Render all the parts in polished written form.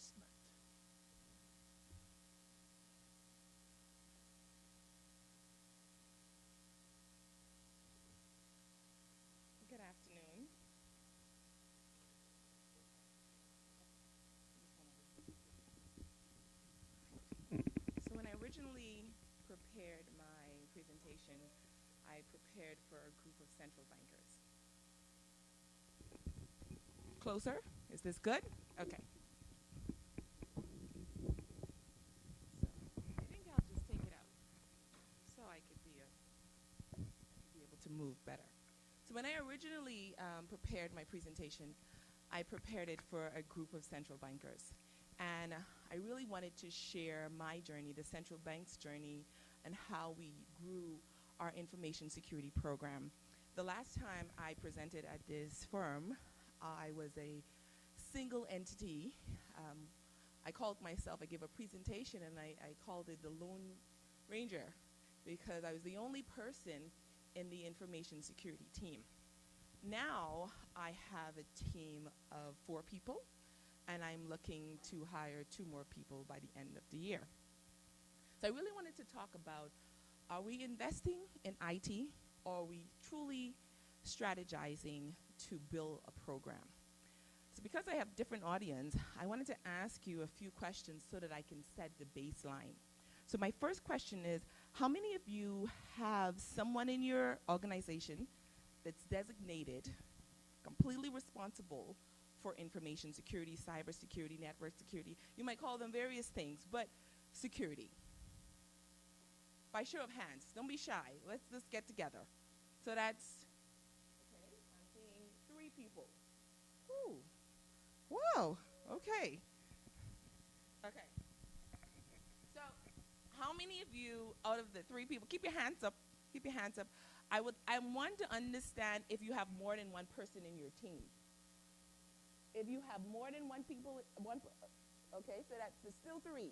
investment. Good afternoon. So when I originally prepared my presentation, I prepared for a group of central bankers. Closer? Is this good? Okay. So I think I'll just take it out so I could be able to move better. So when I originally prepared my presentation, I prepared it for a group of central bankers. And I really wanted to share my journey, the central bank's journey, and how we grew our information security program. The last time I presented at this firm, I was a single entity. I gave a presentation, and I called it the Lone Ranger, because I was the only person in the information security team. Now I have a team of 4 people, and I'm looking to hire 2 more people by the end of the year. So I really wanted to talk about, are we investing in IT, or are we truly strategizing to build a program? So because I have different audience, I wanted to ask you a few questions so that I can set the baseline. So my first question is, how many of you have someone in your organization that's designated, completely responsible for information security, cybersecurity, network security? You might call them various things, but security. By show of hands, don't be shy. Let's just get together. So that's, okay, I'm seeing 3 people. Ooh, whoa, okay. Okay. So how many of you out of the 3 people, keep your hands up, I want to understand if you have more than 1 person in your team. If you have more than 1 people, okay, so there's still 3.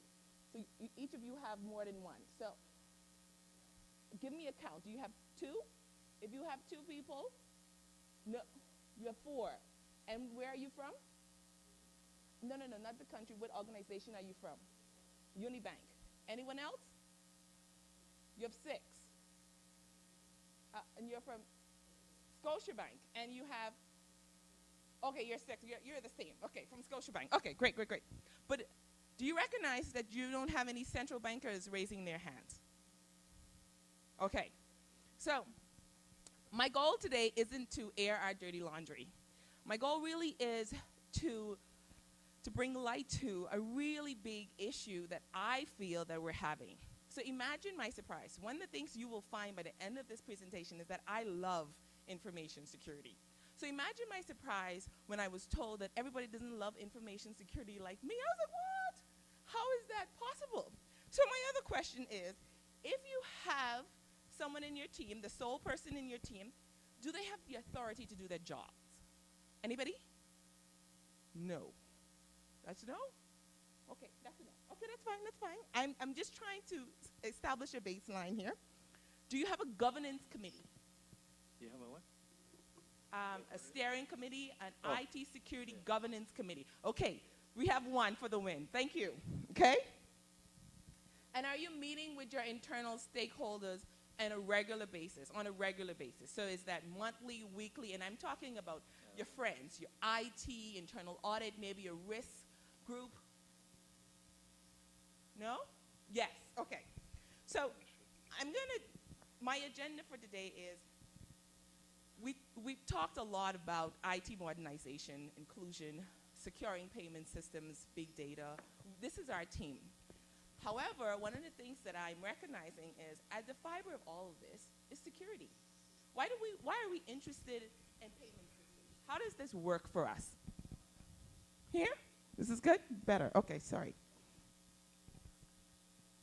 So each of you have more than 1. So give me a count. Do you have 2? If you have 2 people, no, you have 4. And where are you from? No, not the country. What organization are you from? Unibank. Anyone else? You have 6. And you're from Scotiabank. And you have, okay, you're 6. You're the same. Okay, from Scotiabank. Okay, great. But do you recognize that you don't have any central bankers raising their hands? Okay. So my goal today isn't to air our dirty laundry. My goal really is to bring light to a really big issue that I feel that we're having. So imagine my surprise. One of the things you will find by the end of this presentation is that I love information security. So imagine my surprise when I was told that everybody doesn't love information security like me. I was like, what? How is that possible? So my other question is, if you have someone in your team, the sole person in your team, do they have the authority to do their jobs? Anybody? No. That's no? Okay, that's a no. Okay, that's fine. I'm just trying to establish a baseline here. Do you have a governance committee? You have a what? A steering committee, an IT security governance committee. Okay, we have 1 for the win. Thank you. Okay? And are you meeting with your internal stakeholders on a regular basis? So is that monthly, weekly? And I'm talking about your friends, your IT, internal audit, maybe a risk group. No? Yes. Okay. So my agenda for today is, we've talked a lot about IT modernization, inclusion, securing payment systems, big data. This is our team. However, one of the things that I'm recognizing is, at the fiber of all of this is security. Why are we interested in payment systems? How does this work for us? Here? This is good? Better. Okay, sorry.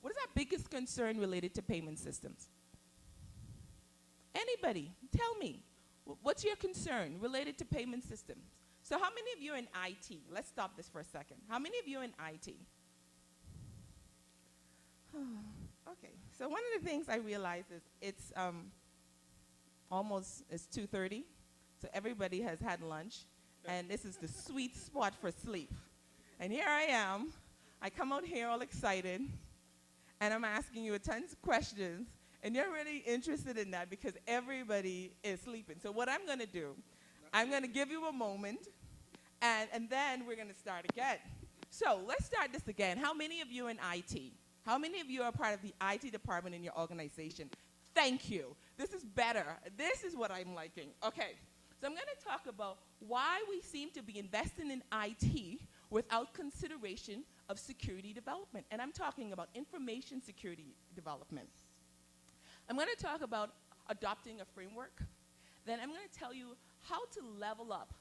What is our biggest concern related to payment systems? Anybody? Tell me. What's your concern related to payment systems? So how many of you are in IT? Let's stop this for a second. How many of you are in IT? Okay, so one of the things I realized is it's 2:30, so everybody has had lunch, and this is the sweet spot for sleep. And here I am. I come out here all excited, and I'm asking you a tons of questions, and you're really interested in that because everybody is sleeping. So what I'm going to do, I'm going to give you a moment, and then we're going to start again. So let's start this again. How many of you in IT? How many of you are part of the IT department in your organization? Thank you. This is better. This is what I'm liking. Okay. So I'm going to talk about why we seem to be investing in IT without consideration of security development. And I'm talking about information security development. I'm going to talk about adopting a framework. Then I'm going to tell you how to level up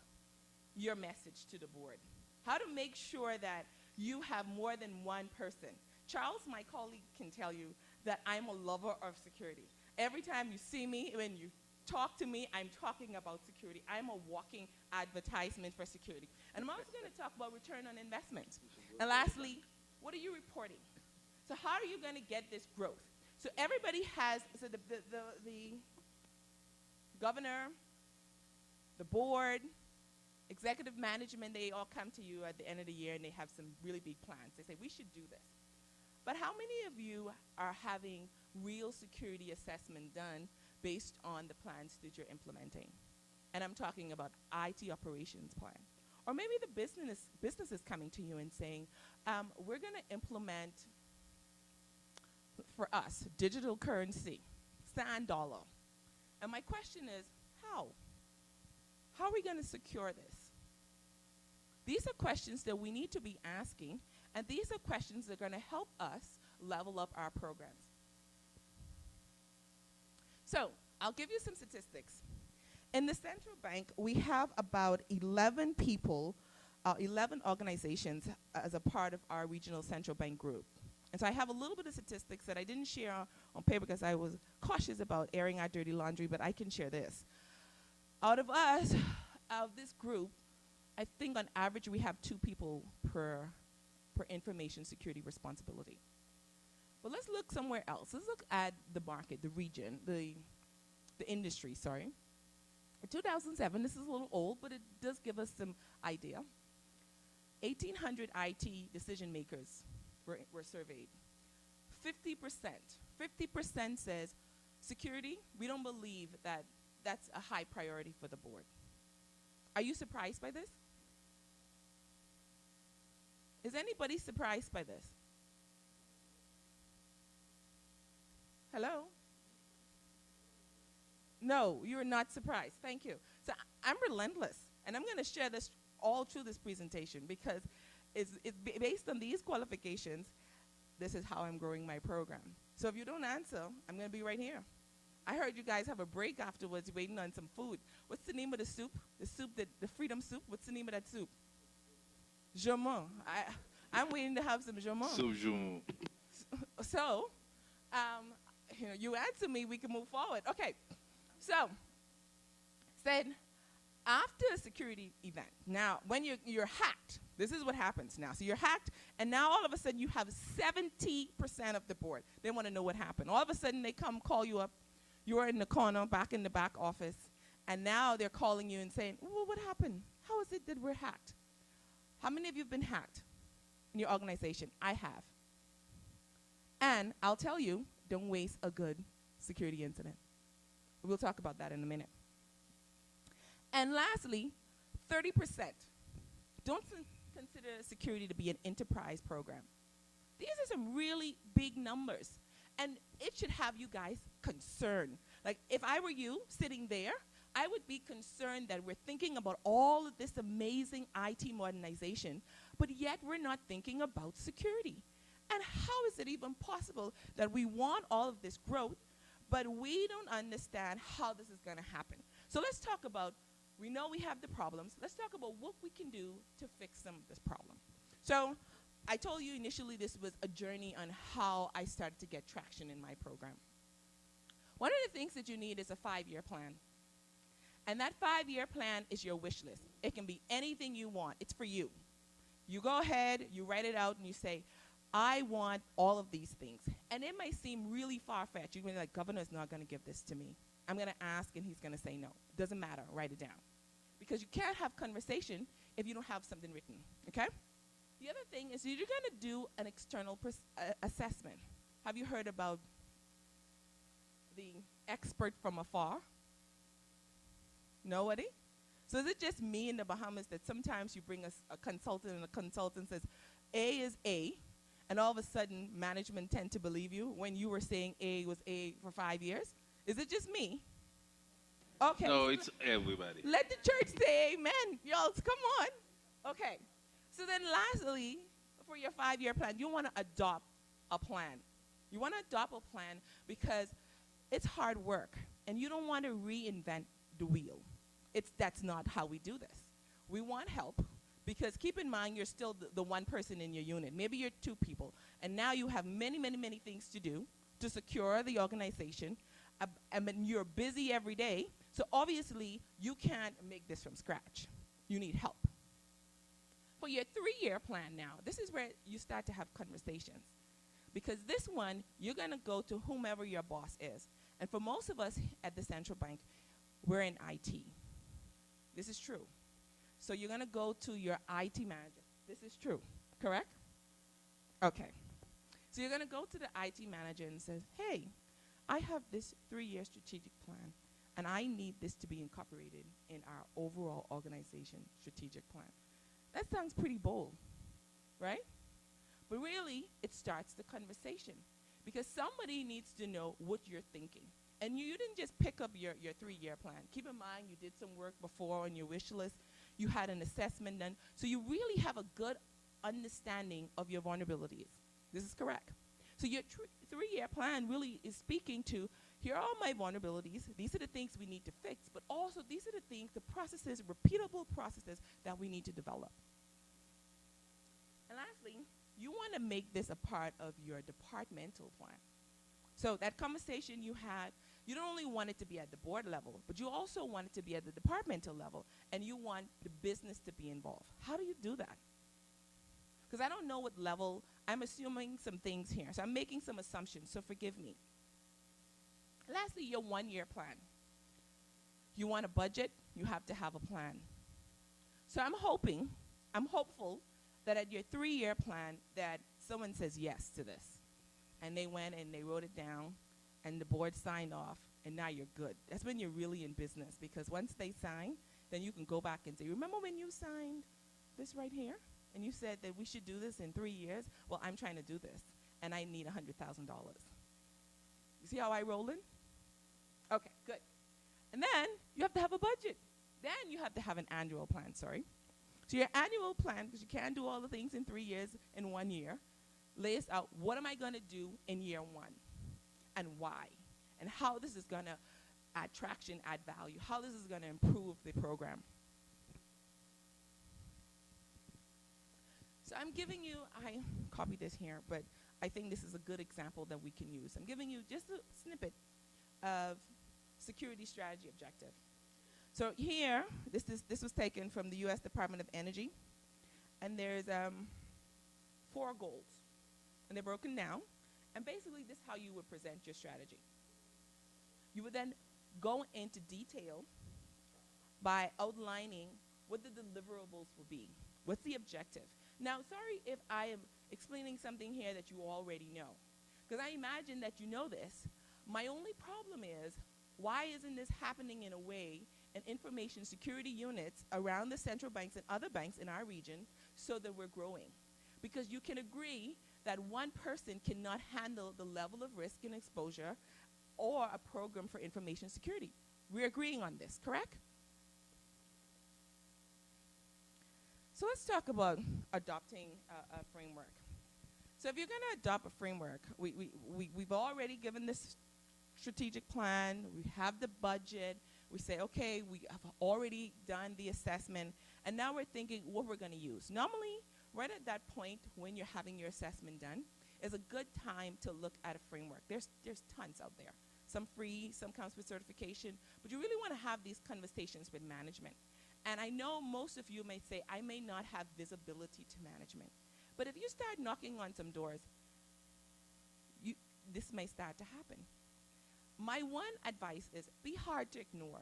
your message to the board. How to make sure that you have more than one person. Charles, my colleague, can tell you that I'm a lover of security. Every time you see me, when you talk to me, I'm talking about security. I'm a walking advertisement for security. And I'm also going to talk about return on investment. And lastly, what are you reporting? So how are you going to get this growth? So everybody has, so the governor, the board, executive management, they all come to you at the end of the year and they have some really big plans. They say, we should do this. But how many of you are having real security assessment done based on the plans that you're implementing? And I'm talking about IT operations plan. Or maybe the business is coming to you and saying, we're going to implement, for us, digital currency, sand dollar. And my question is, how? How are we going to secure this? These are questions that we need to be asking, and these are questions that are going to help us level up our programs. So I'll give you some statistics. In the central bank, we have about 11 people, 11 organizations as a part of our regional central bank group. And so I have a little bit of statistics that I didn't share on paper because I was cautious about airing our dirty laundry, but I can share this. Out of us, out of this group, I think on average we have 2 people per information security responsibility. But let's look somewhere else. Let's look at the market, the region, the industry, sorry. In 2007, this is a little old, but it does give us some idea. 1,800 IT decision makers were surveyed. 50% says security, we don't believe that that's a high priority for the board. Are you surprised by this? Is anybody surprised by this? Hello? No, you're not surprised. Thank you. So I'm relentless, and I'm going to share this all through this presentation because it's based on these qualifications, this is how I'm growing my program. So if you don't answer, I'm going to be right here. I heard you guys have a break afterwards waiting on some food. What's the name of the soup? The soup, the freedom soup? What's the name of that soup? Jaumont. I'm waiting to have some jaumont. Soup jaumont. So, you answer me, we can move forward. Okay. So, said, after a security event, now, when you're hacked, this is what happens now. So you're hacked, and now all of a sudden you have 70% of the board. They want to know what happened. All of a sudden they come call you up. You're in the corner, back in the back office, and now they're calling you and saying, well, what happened? How is it that we're hacked? How many of you have been hacked in your organization? I have. And I'll tell you, don't waste a good security incident. We'll talk about that in a minute. And lastly, 30% don't consider security to be an enterprise program. These are some really big numbers. And it should have you guys concerned. Like, if I were you sitting there, I would be concerned that we're thinking about all of this amazing IT modernization, but yet we're not thinking about security. And how is it even possible that we want all of this growth, but we don't understand how this is going to happen? So let's talk about, we know we have the problems. Let's talk about what we can do to fix some of this problem. So I told you initially this was a journey on how I started to get traction in my program. One of the things that you need is a 5-year plan. And that 5-year plan is your wish list. It can be anything you want. It's for you. You go ahead, you write it out, and you say, I want all of these things. And it might seem really far-fetched. You're going to be like, governor's not going to give this to me. I'm going to ask, and he's going to say no. Doesn't matter. Write it down. Because you can't have conversation if you don't have something written, okay? The other thing is you're going to do an external assessment. Have you heard about the expert from afar? Nobody? So is it just me in the Bahamas that sometimes you bring a consultant and a consultant says A is A, and all of a sudden management tend to believe you when you were saying A was A for 5 years? Is it just me? Okay. No, it's everybody. Let the church say amen. Y'all, come on. Okay. So then lastly, for your 5-year plan, you want to adopt a plan. You want to adopt a plan because it's hard work, and you don't want to reinvent the wheel. That's not how we do this. We want help because keep in mind you're still the one person in your unit. Maybe you're 2 people, and now you have many, many, many things to do to secure the organization, and you're busy every day. So obviously, you can't make this from scratch. You need help. For your 3-year plan now, this is where you start to have conversations. Because this one, you're going to go to whomever your boss is. And for most of us at the central bank, we're in IT. This is true. So you're going to go to your IT manager. This is true, correct? Okay. So you're going to go to the IT manager and say, hey, I have this 3-year strategic plan, and I need this to be incorporated in our overall organization strategic plan. That sounds pretty bold, right? But really, it starts the conversation because somebody needs to know what you're thinking. And you didn't just pick up your 3-year plan. Keep in mind, you did some work before on your wish list. You had an assessment done. So you really have a good understanding of your vulnerabilities. This is correct. So your 3-year plan really is speaking to, here are all my vulnerabilities. These are the things we need to fix. But also, these are the things, the processes, repeatable processes that we need to develop. And lastly, you want to make this a part of your departmental plan. So that conversation you had, you don't only want it to be at the board level, but you also want it to be at the departmental level, and you want the business to be involved. How do you do that? Because I don't know what level. I'm assuming some things here. So I'm making some assumptions, so forgive me. Lastly, your 1-year plan. You want a budget, you have to have a plan. So I'm hopeful that at your 3-year plan that someone says yes to this. And they went and they wrote it down, and the board signed off, and now you're good. That's when you're really in business, because once they sign, then you can go back and say, remember when you signed this right here? And you said that we should do this in 3 years? Well, I'm trying to do this, and I need $100,000. You see how I roll in? Okay, good. And then you have to have a budget. Then you have to have an annual plan, sorry. So your annual plan, because you can't do all the things in 3 years in 1 year, lays out what am I going to do in year 1 and why, and how this is going to add traction, add value, how this is going to improve the program. So I'm giving you, I copied this here, but I think this is a good example that we can use. I'm giving you just a snippet of security strategy objective. So here, this was taken from the U.S. Department of Energy, and there's 4 goals, and they're broken down. And basically, this is how you would present your strategy. You would then go into detail by outlining what the deliverables will be. What's the objective? Now, sorry if I am explaining something here that you already know, because I imagine that you know this. My only problem is, why isn't this happening in a way in information security units around the central banks and other banks in our region so that we're growing? Because you can agree that one person cannot handle the level of risk and exposure or a program for information security. We're agreeing on this, correct? So let's talk about adopting a framework. So if you're going to adopt a framework, we've already given this strategic plan, we have the budget, we say, okay, we have already done the assessment, and now we're thinking what we're going to use. Normally, right at that point when you're having your assessment done, is a good time to look at a framework. There's tons out there. Some free, some comes with certification, but you really want to have these conversations with management. And I know most of you may say, I may not have visibility to management. But if you start knocking on some doors, this may start to happen. My one advice is be hard to ignore.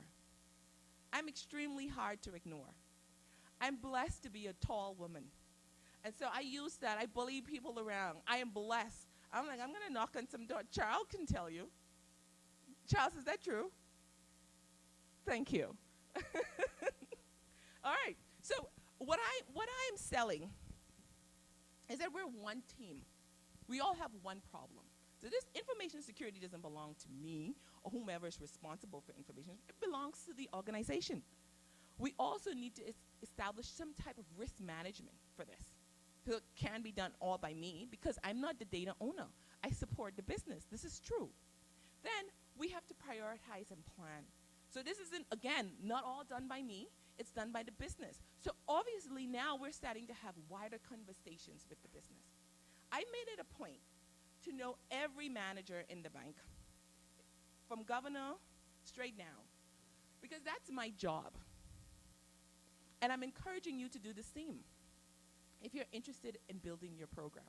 I'm extremely hard to ignore. I'm blessed to be a tall woman. And so I use that. I bully people around. I am blessed. I'm like, I'm going to knock on some door. Charles can tell you. Charles, is that true? Thank you. All right. So what I am selling is that we're one team. We all have one problem. So this information security doesn't belong to me or whomever is responsible for information. It belongs to the organization. We also need to establish some type of risk management for this. So it can be done all by me because I'm not the data owner. I support the business. This is true. Then we have to prioritize and plan. So this isn't, again, not all done by me. It's done by the business. So obviously now we're starting to have wider conversations with the business. I made it a point to know every manager in the bank, from governor straight down, because that's my job. And I'm encouraging you to do the same if you're interested in building your program.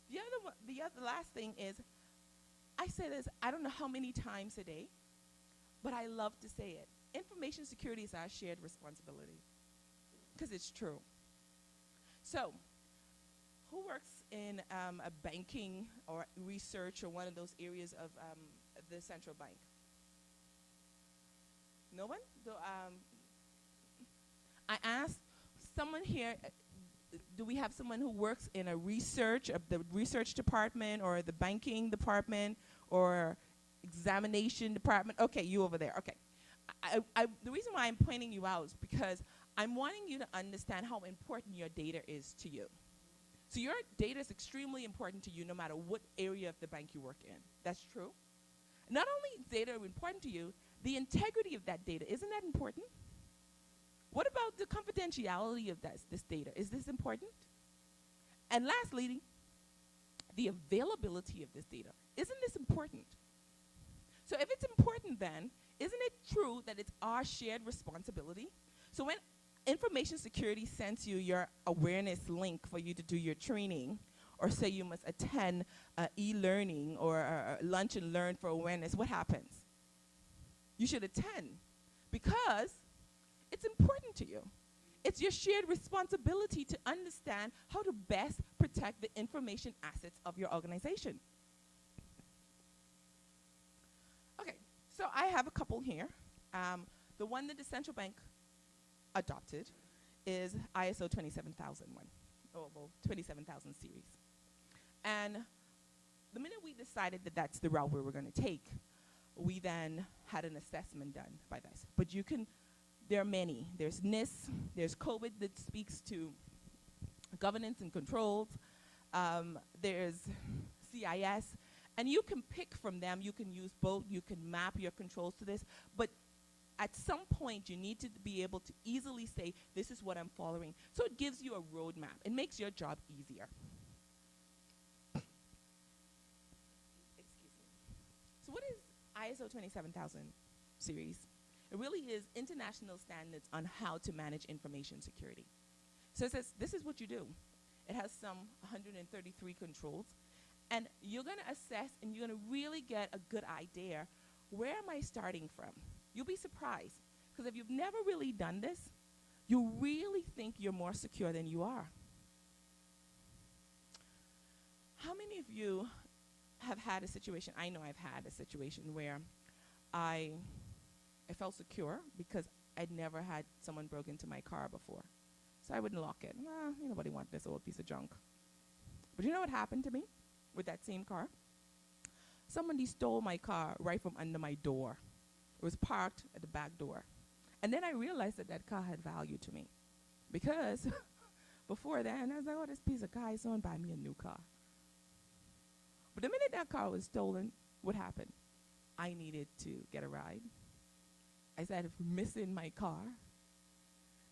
The other last thing is, I say this, I don't know how many times a day, but I love to say it. Information security is our shared responsibility, because it's true. So, who works in a banking or research or one of those areas of the central bank? No one? I asked someone here, do we have someone who works in a research, the research department or the banking department or examination department? Okay, you over there, okay. The reason why I'm pointing you out is because I'm wanting you to understand how important your data is to you. So your data is extremely important to you no matter what area of the bank you work in. That's true. Not only is data important to you, the integrity of that data, isn't that important? What about the confidentiality of this data? Is this important? And lastly, the availability of this data. Isn't this important? So if it's important then, isn't it true that it's our shared responsibility? So when information security sends you your awareness link for you to do your training, or say you must attend e-learning or lunch and learn for awareness, what happens? You should attend because it's important to you. It's your shared responsibility to understand how to best protect the information assets of your organization. Okay, so I have a couple here. The one that the central bank adopted is ISO 27001, or well, 27000 series. And the minute we decided that that's the route we were going to take, we then had an assessment done by this. But you can, there are many. There's NIST, there's COVID that speaks to governance and controls, there's CIS, and you can pick from them. You can use both. You can map your controls to this. But at some point, you need to be able to easily say, this is what I'm following. So it gives you a roadmap. It makes your job easier. Excuse me. So what is ISO 27000 series? It really is international standards on how to manage information security. So it says, this is what you do. It has some 133 controls. And you're going to assess and you're going to really get a good idea, where am I starting from? You'll be surprised, because if you've never really done this, you really think you're more secure than you are. How many of you have had a situation, I know I've had a situation where I felt secure because I'd never had someone broke into my car before. So I wouldn't lock it. Nobody wants this old piece of junk. But you know what happened to me with that same car? Somebody stole my car right from under my door. It was parked at the back door. And then I realized that that car had value to me. Because before then, I was like, oh, this piece of car is someone buy me a new car. But the minute that car was stolen, what happened? I needed to get a ride. I started missing my car.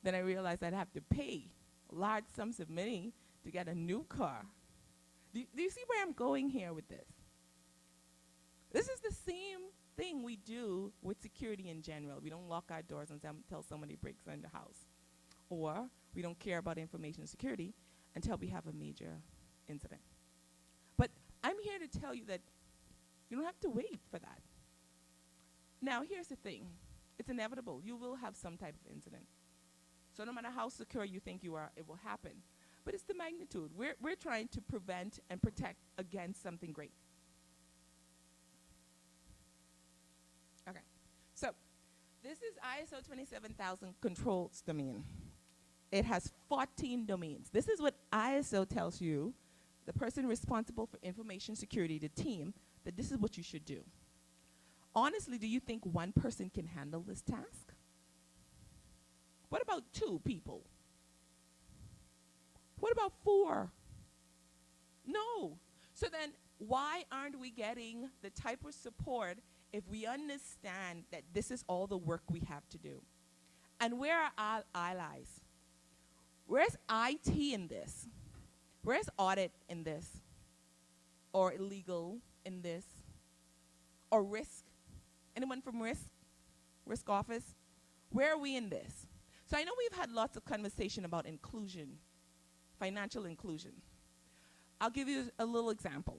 Then I realized I'd have to pay large sums of money to get a new car. Do you see where I'm going here with this? This is the same thing we do with security in general. We don't lock our doors until somebody breaks in the house. Or we don't care about information security until we have a major incident. But I'm here to tell you that you don't have to wait for that. Now, here's the thing. It's inevitable. You will have some type of incident. So no matter how secure you think you are, it will happen. but it's the magnitude. We're trying to prevent and protect against something great. Okay, so this is ISO 27000 controls domain. It has 14 domains. This is what ISO tells you, the person responsible for information security, the team, that this is what you should do. Honestly, do you think one person can handle this task? What about 2 people? What about 4? No. So then why aren't we getting the type of support if we understand that this is all the work we have to do? And where are our allies? Where's IT in this? Where's audit in this? Or illegal in this? Or risk? Anyone from risk? Risk office? Where are we in this? So I know we've had lots of conversation about inclusion, financial inclusion. I'll give you a little example.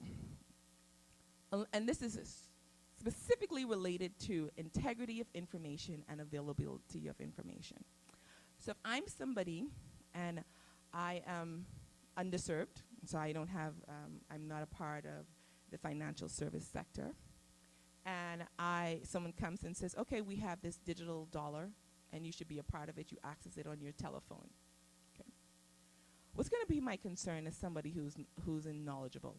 And this is specifically related to integrity of information and availability of information. So if I'm somebody and I am underserved, so I don't have, I'm not a part of the financial service sector, and someone comes and says, okay, we have this digital dollar, and you should be a part of it. You access it on your telephone. Okay. What's going to be my concern as somebody who's knowledgeable?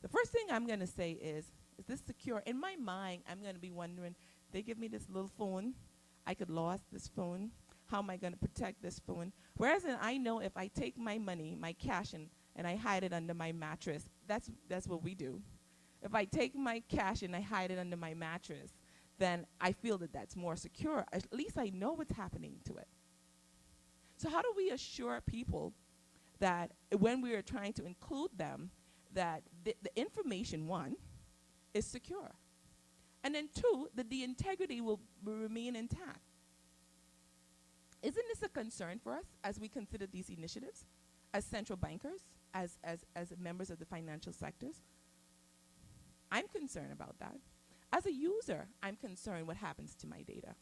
The first thing I'm going to say is this secure? In my mind, I'm going to be wondering, they give me this little phone. I could lose this phone. How am I going to protect this phone? Whereas I know if I take my money, my cash, and I hide it under my mattress, that's what we do. If I take my cash and I hide it under my mattress, then I feel that that's more secure. At least I know what's happening to it. So how do we assure people that when we are trying to include them, that the information, 1, is secure, and then 2, that the integrity will remain intact? Isn't this a concern for us as we consider these initiatives, as central bankers, as members of the financial sectors? I'm concerned about that. As a user, I'm concerned what happens to my data.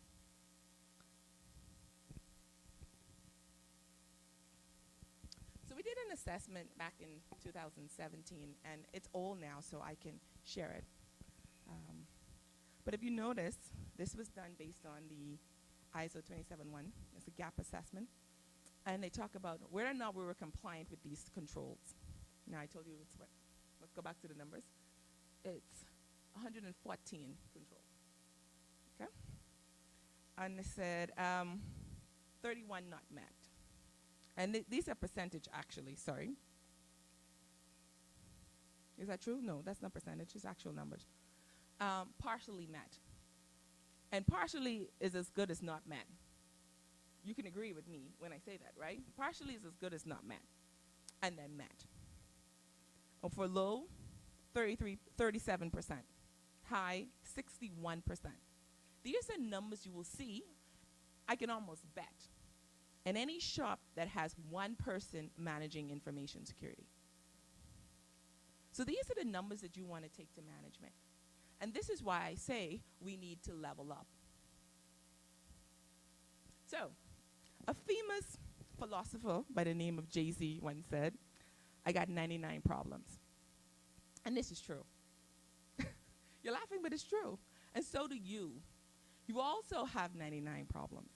So we did an assessment back in 2017, and it's old now, so I can share it. But if you notice, this was done based on the ISO 27001. It's a gap assessment. And they talk about whether or not we were compliant with these controls. Now, I told you it's what? Let's go back to the numbers. It's 114 controls. Okay? And they said 31 not met. And these are percentage, actually. Sorry. Is that true? No, that's not percentage. It's actual numbers. Partially met. And partially is as good as not met. You can agree with me when I say that, right? Partially is as good as not met. And then met. For low, 37%. High, 61%. These are numbers you will see, I can almost bet, in any shop that has 1 person managing information security. So these are the numbers that you want to take to management. And this is why I say we need to level up. So, a famous philosopher by the name of Jay-Z once said, I got 99 problems. And this is true. You're laughing, but it's true. And so do you. You also have 99 problems.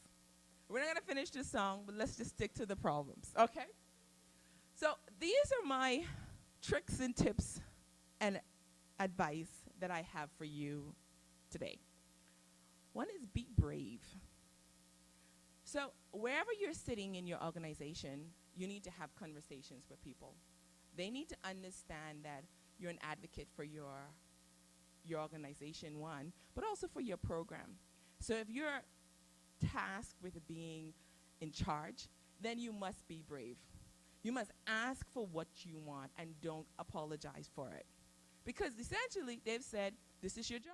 We're not going to finish this song, but let's just stick to the problems, okay? So these are my tricks and tips and advice that I have for you today. One is be brave. So wherever you're sitting in your organization, you need to have conversations with people. They need to understand that you're an advocate for your organization, 1, but also for your program. So if you're tasked with being in charge, then you must be brave. You must ask for what you want and don't apologize for it. Because essentially, they've said, this is your job.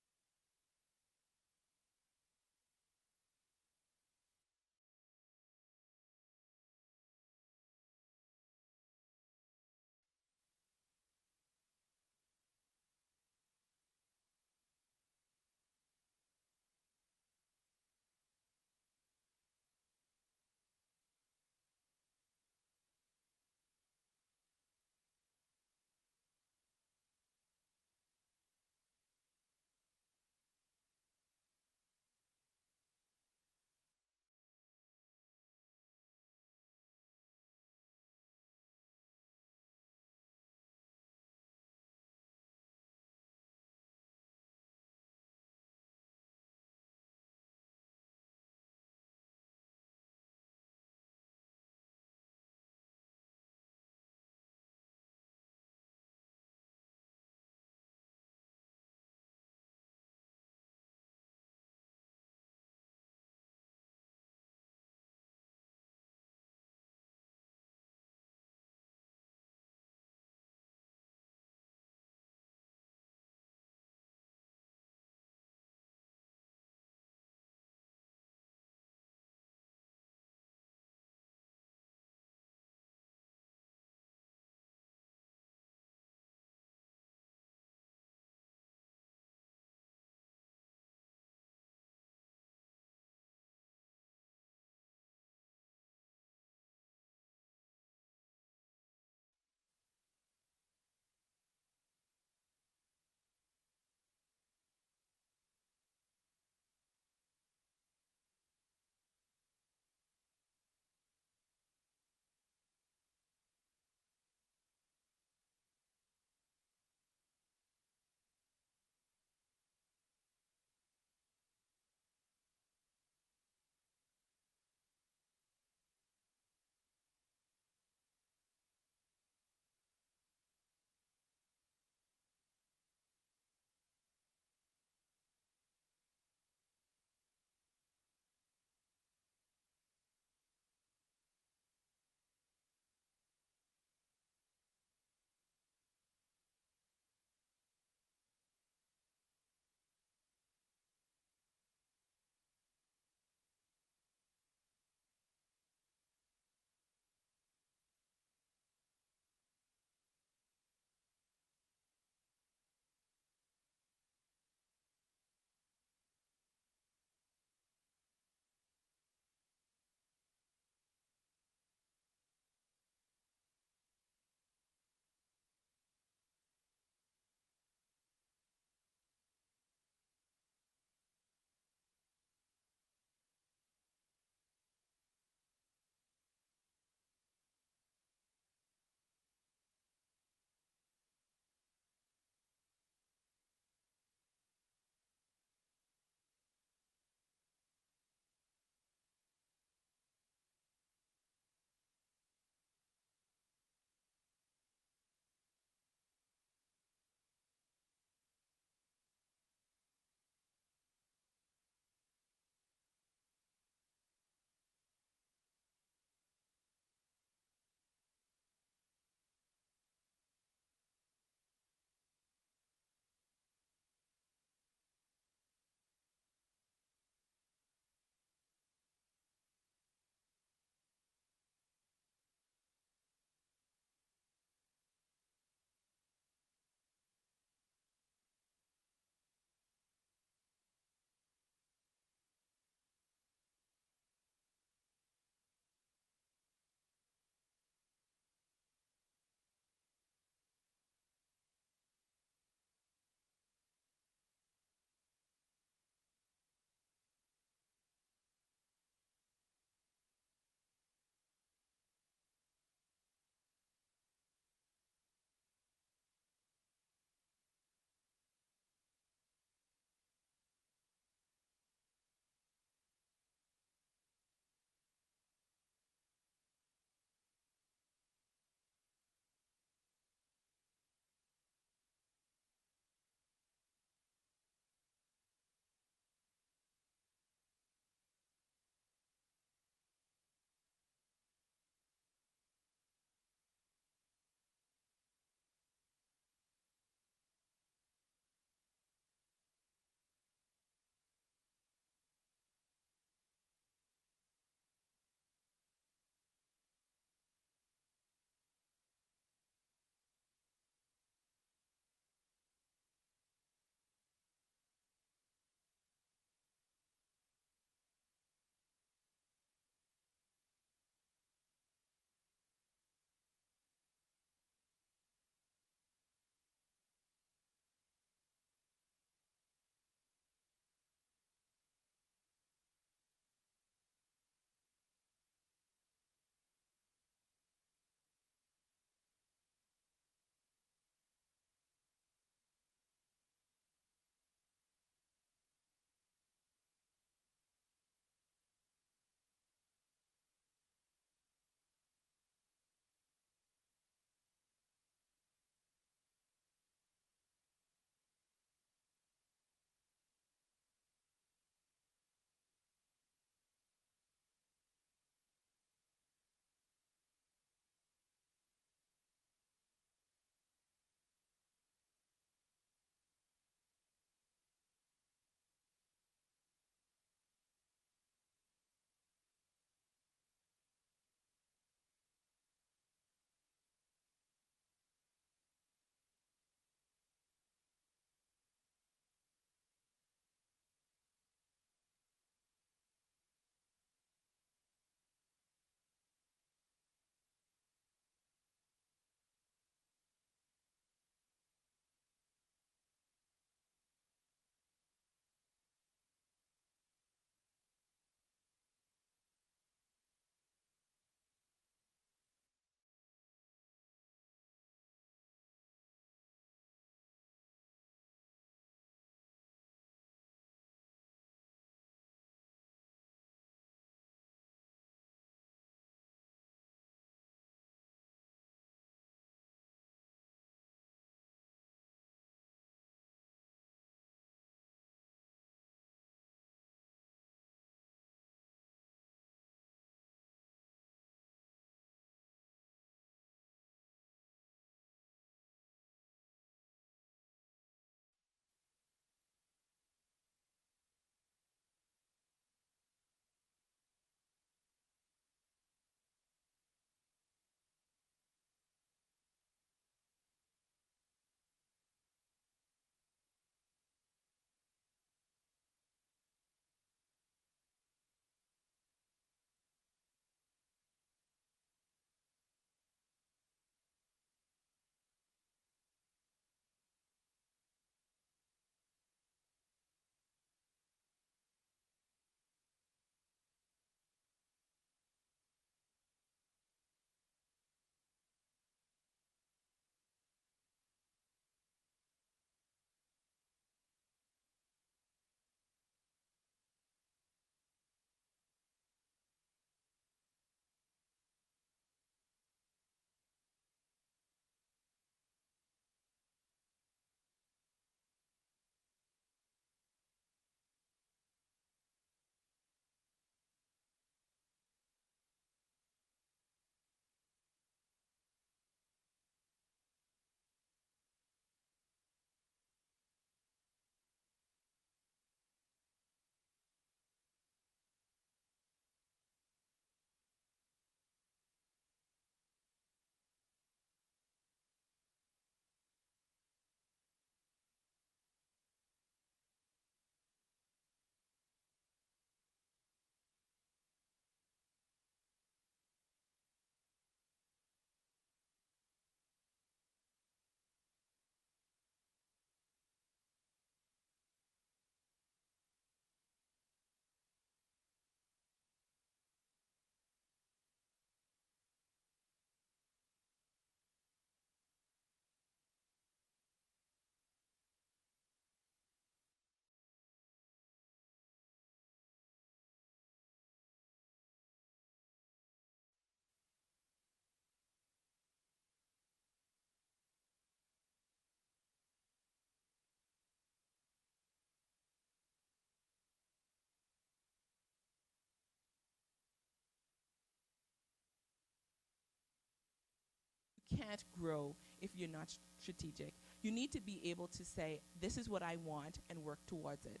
can't grow if you're not strategic. You need to be able to say, this is what I want, and work towards it.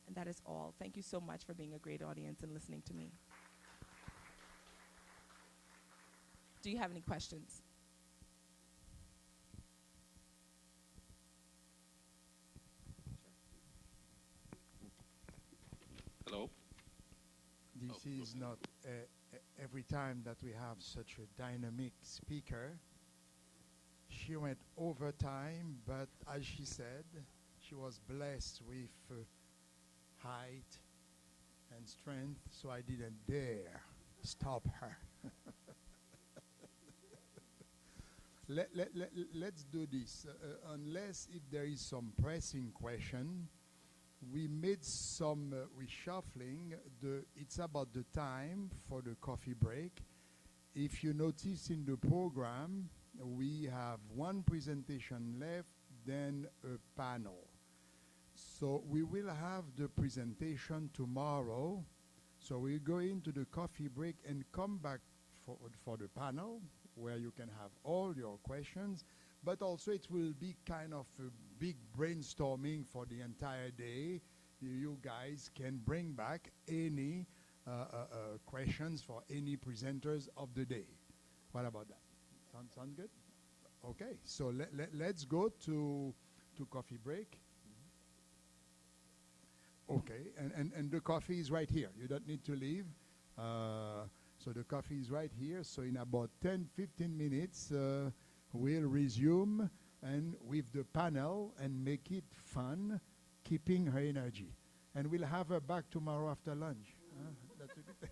And that is all. Thank you so much for being a great audience and listening to me. Do you have any questions? Hello. This is not every time that we have such a dynamic speaker. She went over time, but as she said, she was blessed with height and strength, so I didn't dare stop her. Let's do this. Unless if there is some pressing question, we made some reshuffling. It's about the time for the coffee break. If you notice in the program, we have one presentation left, then a panel. So we will have the presentation tomorrow. So we'll go into the coffee break and come back for the panel, where you can have all your questions, but also it will be kind of a big brainstorming for the entire day. You guys can bring back any questions for any presenters of the day. What about that? Sound good? Okay, so let's go to coffee break. Okay, and the coffee is right here. You don't need to leave. So the coffee is right here. So in about 10-15 minutes, we'll resume and with the panel and make it fun, keeping her energy. And we'll have her back tomorrow after lunch. That's a good thing.